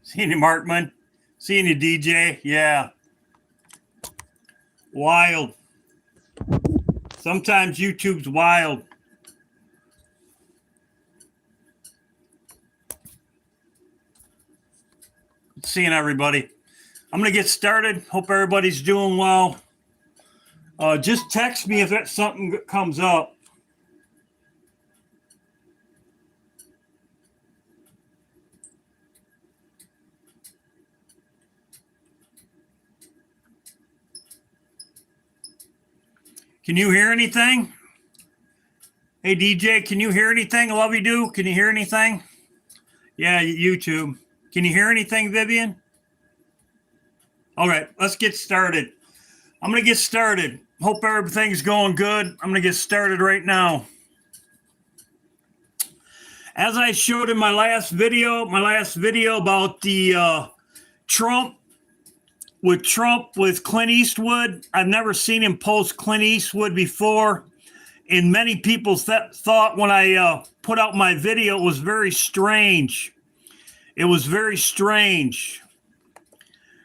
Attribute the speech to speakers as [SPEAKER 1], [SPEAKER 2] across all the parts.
[SPEAKER 1] Seeing you, Markman. Seeing you, DJ. Yeah. Wild. Sometimes YouTube's wild. Seeing everybody. I'm going to get started. Hope everybody's doing well. Just text me if something comes up. Can you hear anything? Hey, DJ, can you hear anything? I love you, do. Can you hear anything? Yeah, YouTube. Can you hear anything, Vivian? All right, let's get started. I'm going to get started. Hope everything's going good. I'm going to get started right now. As I showed in my last video about the Trump with Clint Eastwood. I've never seen him post Clint Eastwood before. And many people thought when I put out my video, it was very strange. It was very strange.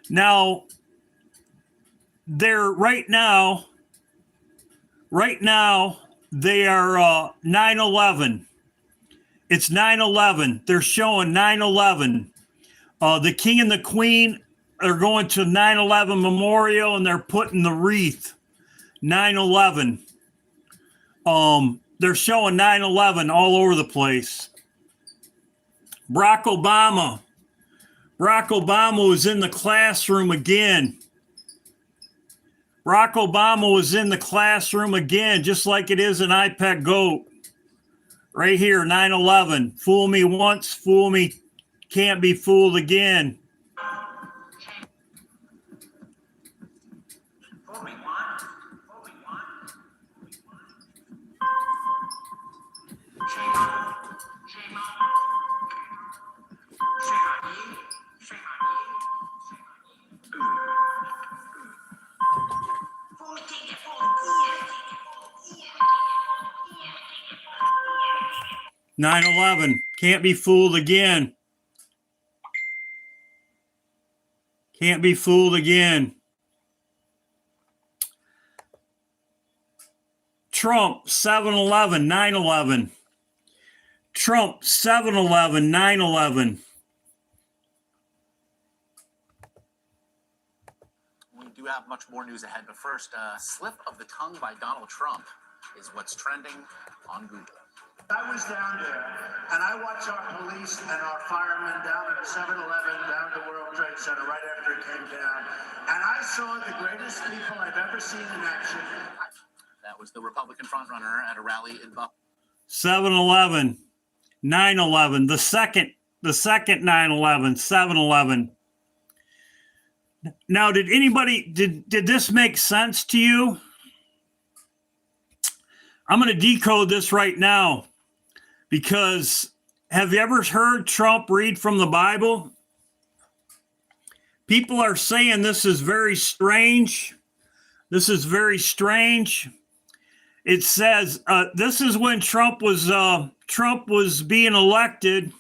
[SPEAKER 1] Now, right now, they are 9/11. It's 9/11. They're showing 9/11. The King and the Queen are going to 9/11 Memorial, and they're putting the wreath. 9/11. They're showing 9/11 all over the place. Barack Obama was in the classroom again. Barack Obama was in the classroom again, just like it is in iPad Goat. Right here, 9/11. Fool me once, fool me, can't be fooled again. Nine 11. Can't be fooled again. Can't be fooled again. Trump, 7/11, 9/11. Trump, 7/11, 9/11.
[SPEAKER 2] We do have much more news ahead, but first, slip of the tongue by Donald Trump is what's trending on Google.
[SPEAKER 3] I was down there, and I watched our police and our firemen down at 7-Eleven, down at the World Trade Center, right after it came down. And I saw the greatest people I've ever seen in action.
[SPEAKER 2] That was the Republican frontrunner at a rally in Buffalo.
[SPEAKER 1] 7/11, 9/11, the second 9/11, 7/11. Now, did this make sense to you? I'm going to decode this right now, because have you ever heard Trump read from the Bible? People are saying this is very strange. This is very strange. It says this is when Trump was being elected.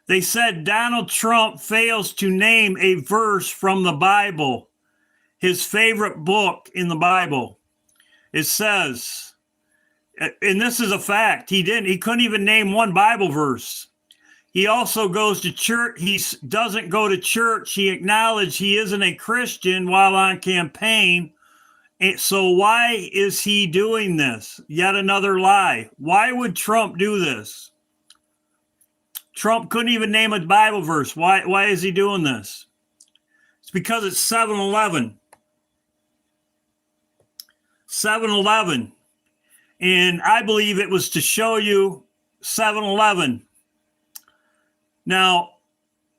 [SPEAKER 1] They said Donald Trump fails to name a verse from the Bible, his favorite book in the Bible. It says, and this is a fact, he couldn't even name one Bible verse. He also goes to church. He doesn't go to church. He acknowledged he isn't a Christian while on campaign. So why is he doing this? Yet another lie. Why would Trump do this? Trump couldn't even name a Bible verse. Why is he doing this? It's because it's 7/11. 7/11. And I believe it was to show you 7/11. Now,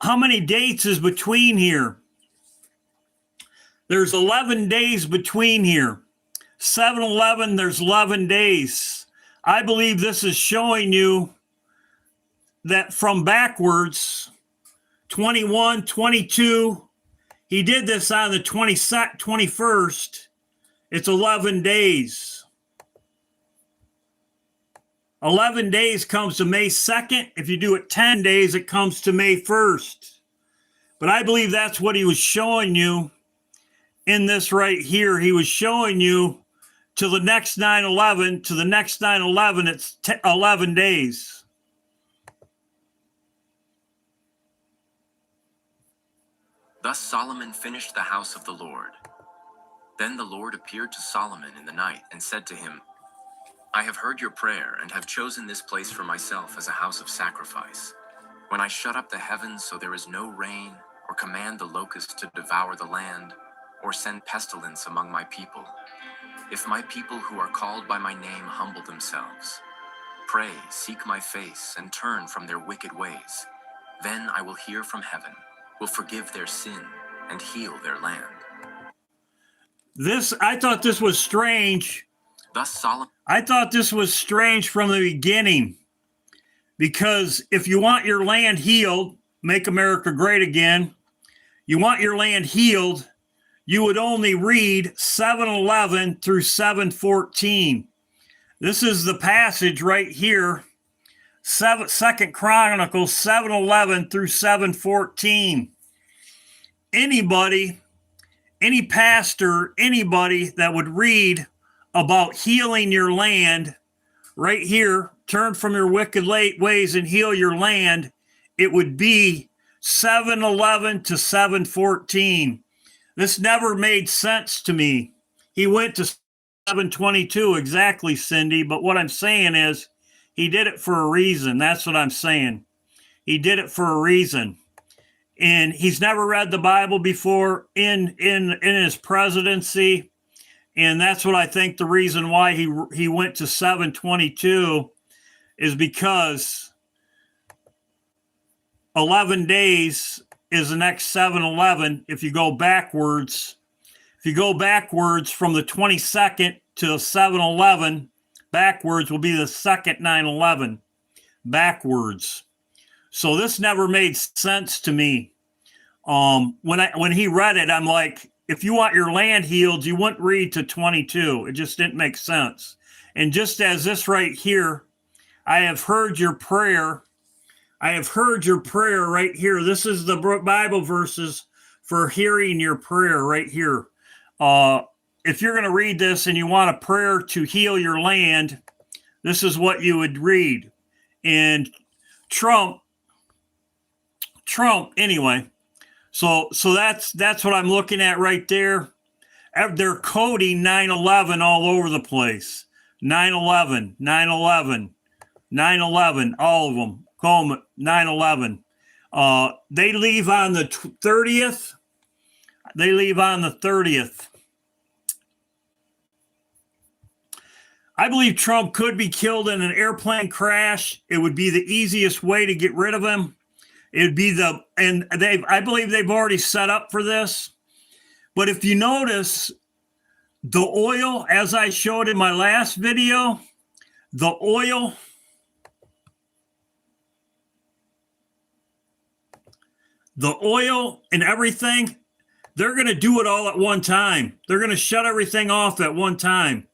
[SPEAKER 1] how many dates is between here? There's 11 days between here. 7/11, there's 11 days. I believe this is showing you that from backwards, 21, 22, he did this on the 21st. It's 11 days. 11 days comes to May 2nd. If you do it 10 days, it comes to May 1st. But I believe that's what he was showing you in this right here. He was showing you to the next 9/11, to the next 9/11, it's 11 days.
[SPEAKER 4] Thus Solomon finished the house of the Lord. Then the Lord appeared to Solomon in the night and said to him, I have heard your prayer and have chosen this place for myself as a house of sacrifice. When I shut up the heavens so there is no rain, or command the locusts to devour the land, or send pestilence among my people, if my people who are called by my name humble themselves, pray, seek my face, and turn from their wicked ways, then I will hear from heaven, will forgive their sin, and heal their land.
[SPEAKER 1] I thought this was strange.
[SPEAKER 4] Thus Solomon.
[SPEAKER 1] I thought this was strange from the beginning, because if you want your land healed, make America great again, you want your land healed, you would only read 7:11 through 7:14. This is the passage right here, 2 Chronicles 7:11 through 7:14. Anybody, any pastor, anybody that would read about healing your land right here, turn from your wicked ways and heal your land, it would be 7:11 to 7:14. This never made sense to me. He went to 7:22 exactly, Cindy, but what I'm saying is he did it for a reason. That's what I'm saying. He did it for a reason. And he's never read the Bible before in his presidency. And that's what I think the reason why he went to 7:22 is because 11 days is the next 7/11. If you go backwards from the 22nd to 7/11, backwards will be the second 9/11, backwards. So this never made sense to me. When he read it, I'm like, if you want your land healed, you wouldn't read to 22. It just didn't make sense. And just as this right here, I have heard your prayer. I have heard your prayer right here. This is the Bible verses for hearing your prayer right here. If you're going to read this and you want a prayer to heal your land, this is what you would read. And Trump, anyway. So that's what I'm looking at right there. They're coding 9/11 all over the place. 9/11, 9/11, 9/11, all of them. Call them 9/11. They leave on the 30th. They leave on the 30th. I believe Trump could be killed in an airplane crash. It would be the easiest way to get rid of him. It'd be I believe they've already set up for this. But if you notice, the oil, as I showed in my last video, the oil and everything, they're going to do it all at one time. They're going to shut everything off at one time.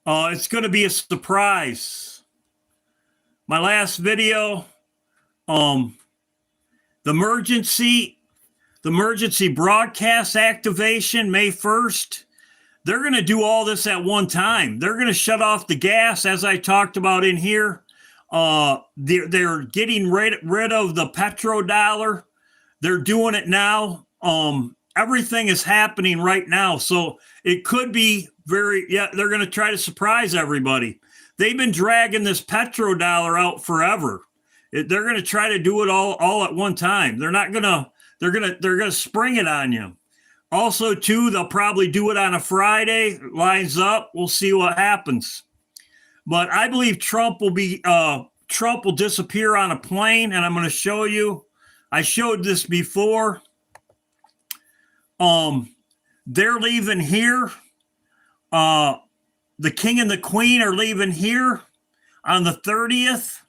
[SPEAKER 1] It's going to be a surprise. My last video, the emergency broadcast activation, May 1st, they're going to do all this at one time. They're going to shut off the gas, as I talked about in here. They're getting rid of the petrodollar. They're doing it now. Everything is happening right now. So it could be they're going to try to surprise everybody. They've been dragging this petrodollar out forever. They're going to try to do it all at one time. They're going to spring it on you. Also, too, they'll probably do it on a Friday. Lines up. We'll see what happens. But I believe Trump will disappear on a plane, and I'm going to show you. I showed this before. They're leaving here. The king and the queen are leaving here on the 30th.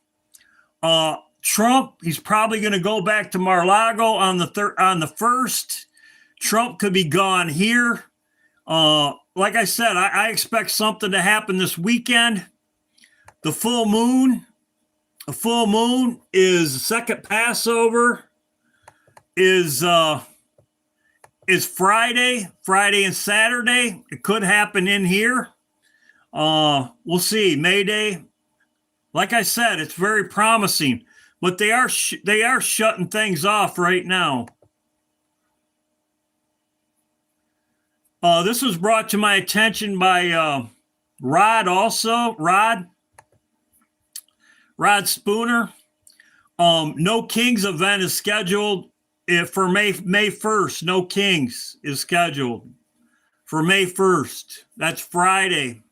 [SPEAKER 1] Trump, he's probably going to go back to Mar-a-Lago on the 1st. Trump could be gone here. Like I said, I expect something to happen this weekend. The full moon is the second Passover. is Friday and Saturday. It could happen in here. We'll see. May Day. Like I said, it's very promising, but they are shutting things off right now. This was brought to my attention by Rod Spooner. No Kings event is scheduled for May 1st. No Kings is scheduled for May 1st. That's Friday.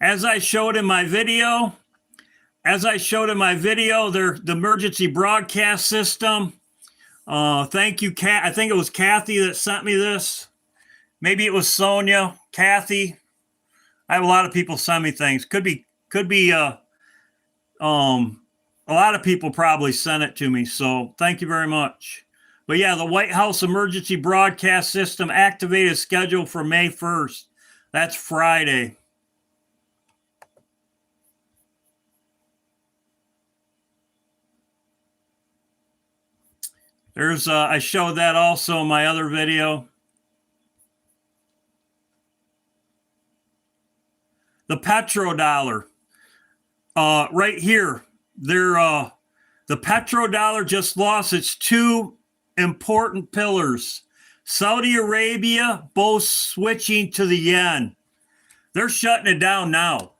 [SPEAKER 1] As I showed in my video, the emergency broadcast system. Thank you, I think it was Kathy that sent me this. Maybe it was Sonia, Kathy. I have a lot of people send me things. Could be a lot of people probably sent it to me. So thank you very much. But yeah, the White House emergency broadcast system activated schedule for May 1st. That's Friday. There's I showed that also in my other video. The petrodollar, right here, the petrodollar just lost its two important pillars. Saudi Arabia both switching to the yen. They're shutting it down now.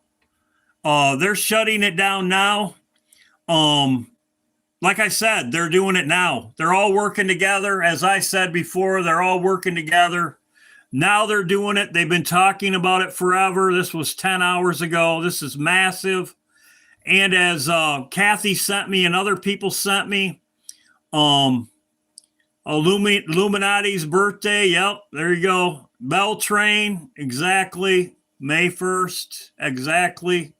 [SPEAKER 1] Like I said, they're doing it now. They're all working together. As I said before, they're all working together. Now they're doing it. They've been talking about it forever. This was 10 hours ago. This is massive. And as Kathy sent me and other people sent me, Illuminati's birthday. Yep, there you go. Bell Train, exactly. May 1st, exactly.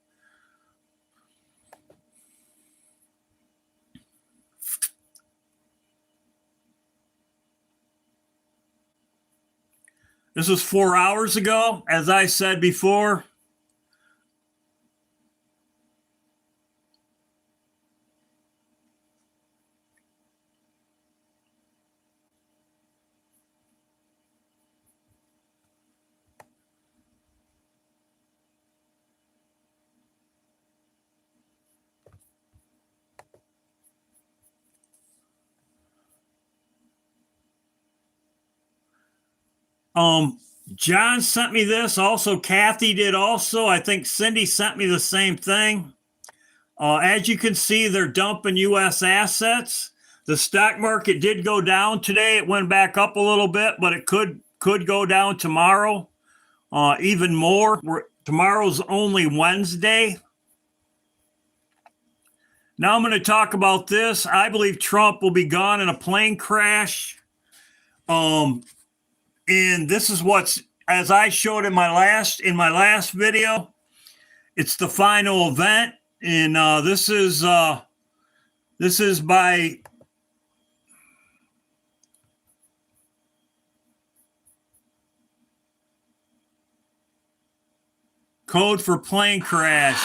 [SPEAKER 1] This was 4 hours ago, as I said before. John sent me this. Also, Kathy did also. I think Cindy sent me the same thing. As you can see, they're dumping U.S. assets. The stock market did go down today. It went back up a little bit, but it could go down tomorrow even more. Tomorrow's only Wednesday. Now I'm going to talk about this. I believe Trump will be gone in a plane crash. And this is what's, as I showed in my last video, it's the final event. And this is by code for plane crash.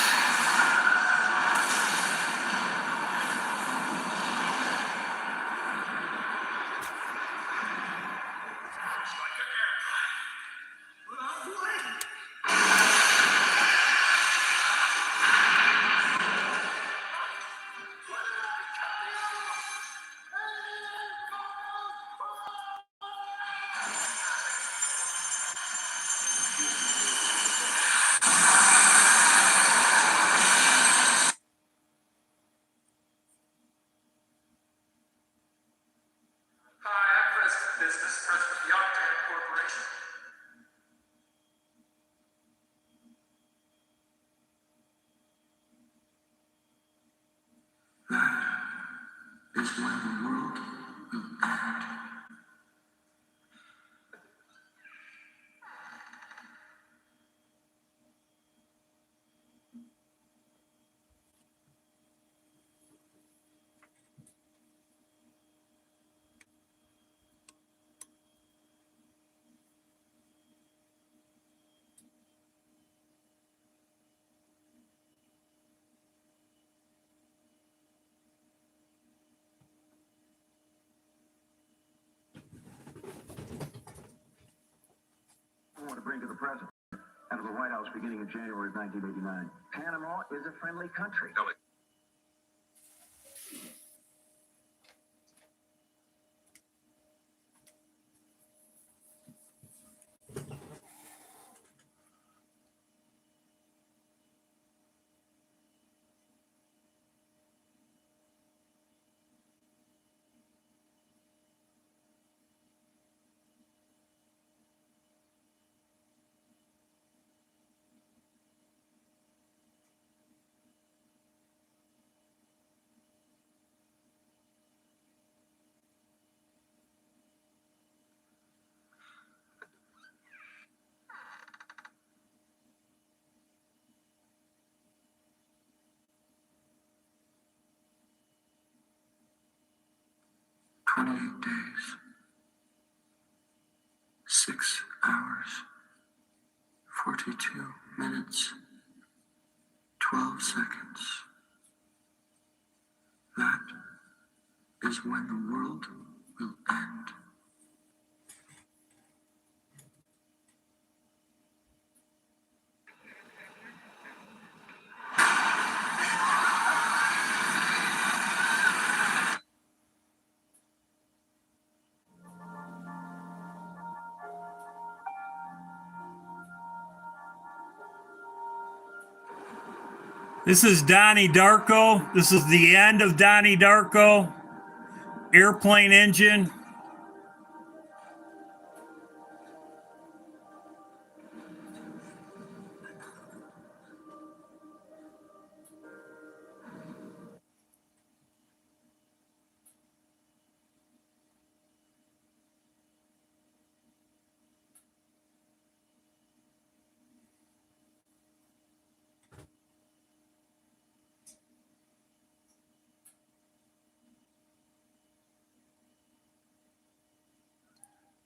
[SPEAKER 5] president out of the White House beginning in January of 1989. Panama is a friendly country.
[SPEAKER 4] No,
[SPEAKER 5] Days, 6 hours, 42 minutes, 12 seconds. That is when the world will end.
[SPEAKER 1] This is Donnie Darko. This is the end of Donnie Darko. Airplane engine.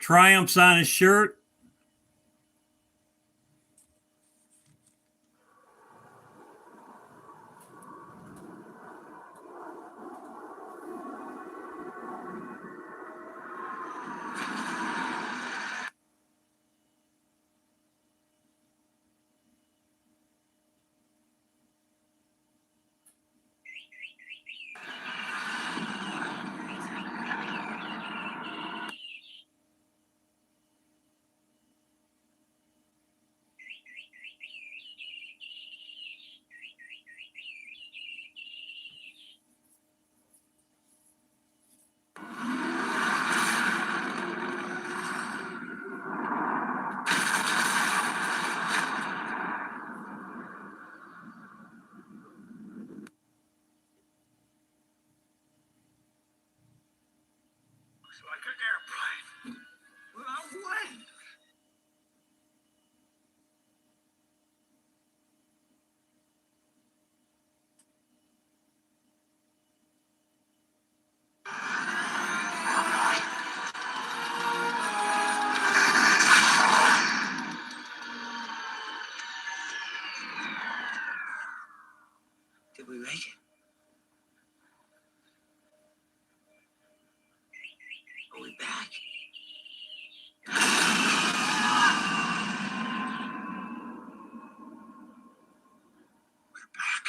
[SPEAKER 1] Triumphs on his shirt.
[SPEAKER 3] Like an airplane without wings.
[SPEAKER 5] Did we make it? Are we back? We're back.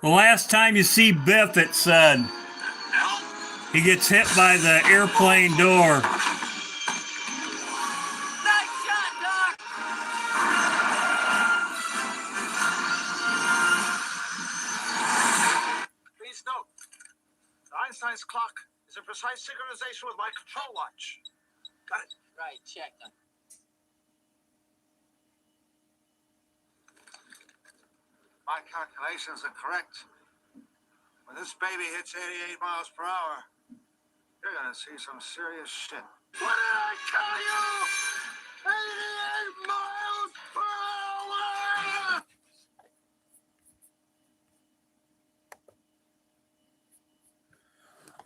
[SPEAKER 1] The last time you see Biff, it said he gets hit by the airplane door.
[SPEAKER 3] Nice shot, Doc! Please note, Einstein's clock is in precise synchronization with my control watch. Got it?
[SPEAKER 2] Right, check.
[SPEAKER 3] My calculations are correct. When this baby hits 88 miles per hour, you're gonna see some serious shit. What did I tell you? 88 miles per hour!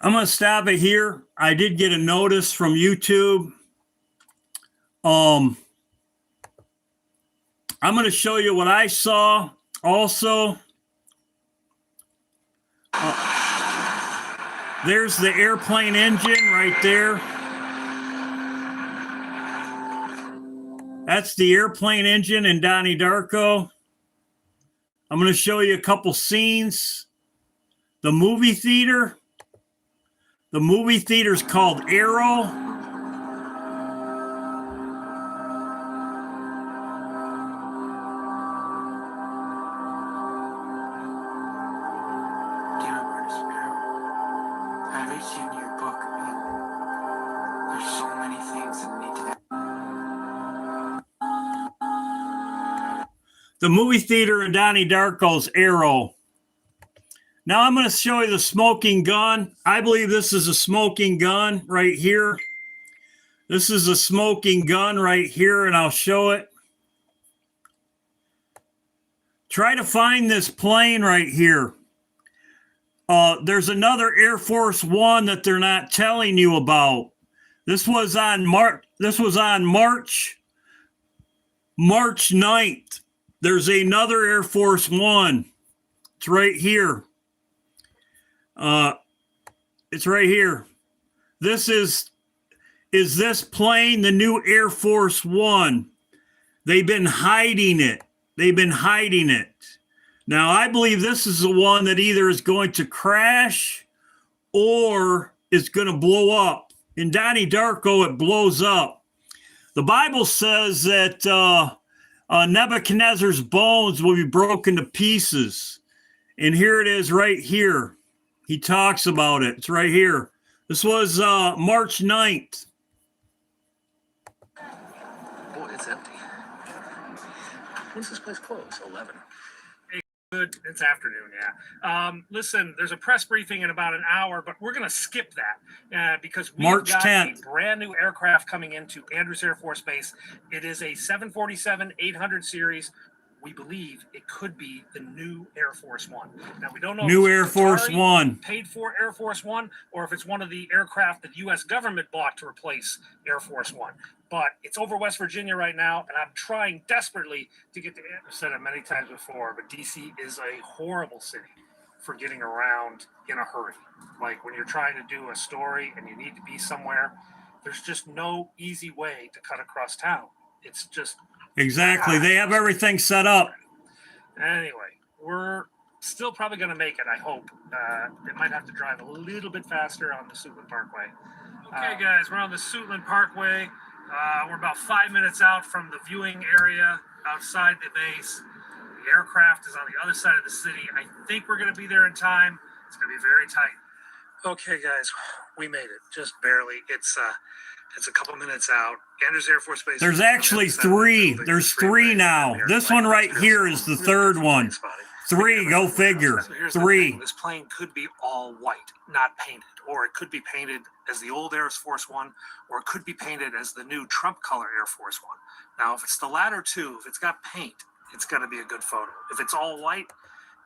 [SPEAKER 1] I'm going to stop it here. I did get a notice from YouTube I'm going to show you what I saw also. There's the airplane engine right there. That's the airplane engine in Donnie Darko. I'm going to show you a couple scenes. The movie theater. The movie theater is called Arrow. The movie theater in Donnie Darko's Arrow. Now I'm going to show you the smoking gun. I believe this is a smoking gun right here. This is a smoking gun right here, and I'll show it. Try to find this plane right here. There's another Air Force One that they're not telling you about. This was on March 9th. There's another Air Force One. It's right here. It's right here. This is this plane the new Air Force One? They've been hiding it. Now, I believe this is the one that either is going to crash or is going to blow up. In Donnie Darko, it blows up. The Bible says that Nebuchadnezzar's bones will be broken to pieces. And here it is right here. He talks about it. It's right here. This was March 9th.
[SPEAKER 2] Boy, it's empty. When's this place close? 11.
[SPEAKER 6] Good. It's afternoon, yeah. Listen, there's a press briefing in about an hour, but we're going to skip that because we've
[SPEAKER 1] March
[SPEAKER 6] got
[SPEAKER 1] 10th.
[SPEAKER 6] a brand new aircraft coming into Andrews Air Force Base. It is a 747-800 series. We believe it could be the new Air Force One. Now, we don't know
[SPEAKER 1] New
[SPEAKER 6] if
[SPEAKER 1] Air Force
[SPEAKER 6] Qatari
[SPEAKER 1] One.
[SPEAKER 6] paid for Air Force One or if it's one of the aircraft that the U.S. government bought to replace Air Force One. But it's over West Virginia right now, and I'm trying desperately to get to it. I've said it many times before, but D.C. is a horrible city for getting around in a hurry. Like when you're trying to do a story and you need to be somewhere, there's just no easy way to cut across town. It's just...
[SPEAKER 1] Exactly. They have everything set up.
[SPEAKER 6] Anyway, we're still probably going to make it, I hope. They might have to drive a little bit faster on the Suitland Parkway. Okay, guys, we're on the Suitland Parkway. We're about 5 minutes out from the viewing area outside the base. The aircraft is on the other side of the city. I think we're going to be there in time. It's going to be very tight. Okay, guys, we made it. Just barely. It's a couple minutes out. Andrews Air Force Base.
[SPEAKER 1] There's actually three. There's three now. This one right here is the third one. Three, go figure.
[SPEAKER 6] So here's the
[SPEAKER 1] Three.
[SPEAKER 6] thing. This plane could be all white, not painted, or it could be painted as the old Air Force One, or it could be painted as the new Trump color Air Force One. Now, if it's the latter two, if it's got paint, it's going to be a good photo. If it's all white,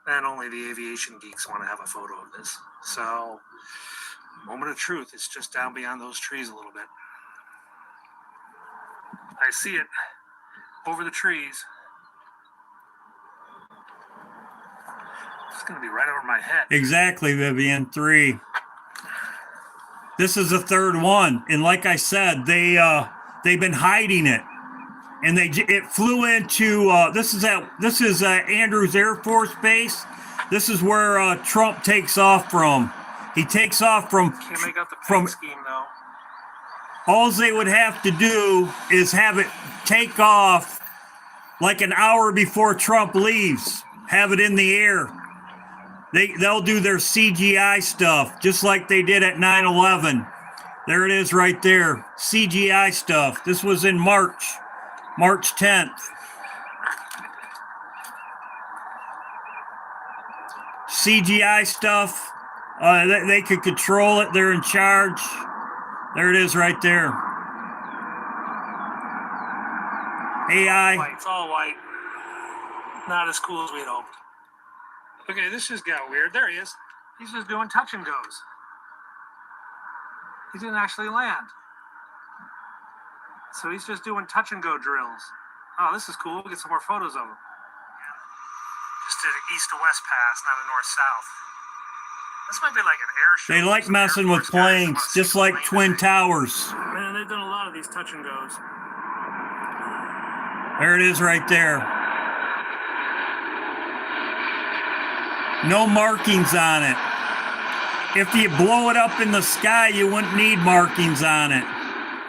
[SPEAKER 6] then only the aviation geeks want to have a photo of this. So, moment of truth is just down beyond those trees a little bit. I see it over the trees. It's going to be right over my head.
[SPEAKER 1] Exactly, Vivian. Three. This is the third one, and like I said, they've been hiding it, and it flew into this is Andrews Air Force Base. This is where Trump takes off from. He takes off from.
[SPEAKER 6] Can't make out the paint scheme though.
[SPEAKER 1] All they would have to do is have it take off like an hour before Trump leaves. Have it in the air. They'll do their CGI stuff just like they did at 9/11. There it is right there. CGI stuff. This was in March 10th. CGI stuff. They could control it. They're in charge. There it is right there. AI.
[SPEAKER 6] White. It's all white. Not as cool as we'd hoped. Okay, this just got weird. There he is. He's just doing touch and goes. He didn't actually land. So he's just doing touch and go drills. Oh, this is cool. We'll get some more photos of him. Just did an east to west pass, not a north south. This might be like an air show.
[SPEAKER 1] They like messing with planes, just like Twin Towers.
[SPEAKER 6] Man, they've done a lot of these touch and goes.
[SPEAKER 1] There it is right there. No markings on it. If you blow it up in the sky, you wouldn't need markings on it.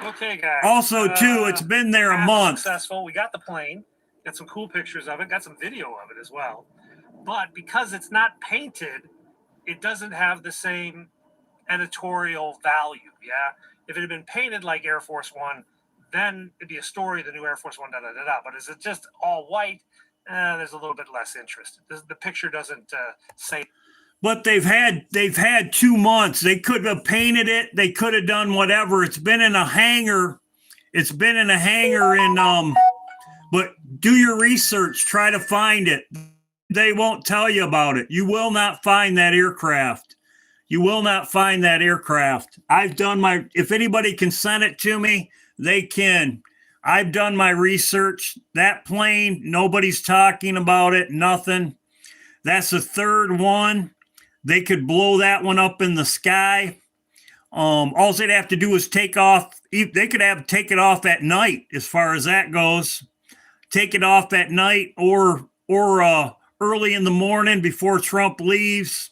[SPEAKER 6] Okay, guys.
[SPEAKER 1] Also, too, it's been there a month.
[SPEAKER 6] Successful. We got the plane. Got some cool pictures of it. Got some video of it as well. But because it's not painted, it doesn't have the same editorial value. Yeah. If it had been painted like Air Force One, then it'd be a story, the new Air Force One, da da da da. But is it just all white? There's a little bit less interest. The picture doesn't say.
[SPEAKER 1] But they've had 2 months. They could have painted it. They could have done whatever. It's been in a hangar. It's been in a hangar in but do your research. Try to find it. They won't tell you about it. You will not find that aircraft. You will not find that aircraft. I've done if anybody can send it to me, they can. I've done my research. That plane, nobody's talking about it, nothing. That's the third one. They could blow that one up in the sky. All they'd have to do is take off. They could take it off at night, as far as that goes. Take it off at night or early in the morning before Trump leaves,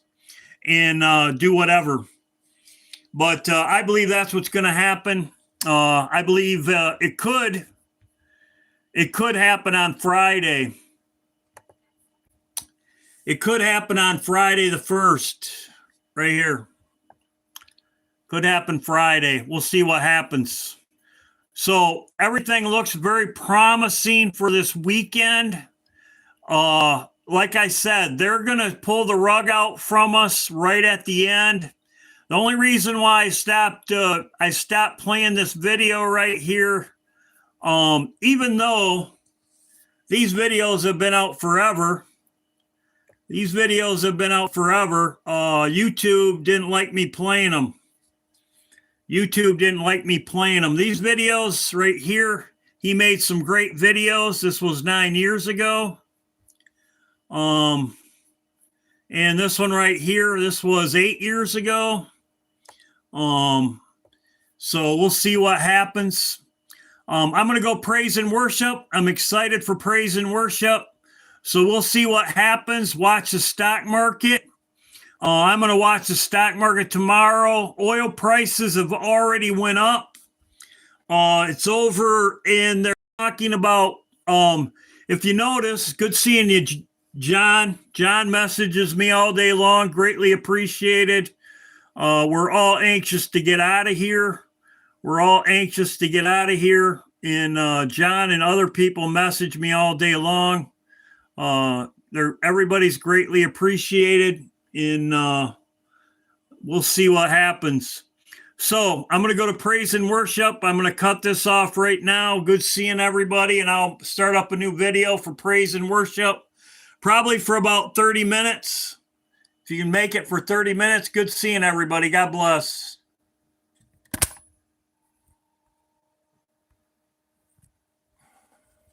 [SPEAKER 1] and do whatever. But I believe that's what's going to happen. I believe it could happen on Friday. It could happen on Friday the 1st, right here. Could happen Friday. We'll see what happens. So everything looks very promising for this weekend. Like I said, they're going to pull the rug out from us right at the end. The only reason why I stopped playing this video right here, even though these videos have been out forever. YouTube didn't like me playing them. These videos right here, he made some great videos. This was 9 years ago. And this one right here, this was 8 years ago. So we'll see what happens. I'm going to go praise and worship. I'm excited for praise and worship. So we'll see what happens. Watch the stock market. I'm going to watch the stock market tomorrow. Oil prices have already went up. It's over, and they're talking about, if you notice, good seeing you, John. John messages me all day long. Greatly appreciated. We're all anxious to get out of here. And John and other people message me all day long. Everybody's greatly appreciated, and we'll see what happens. So I'm going to go to praise and worship. I'm going to cut this off right now. Good seeing everybody, and I'll start up a new video for praise and worship, probably for about 30 minutes. If you can make it for 30 minutes, good seeing everybody. God bless.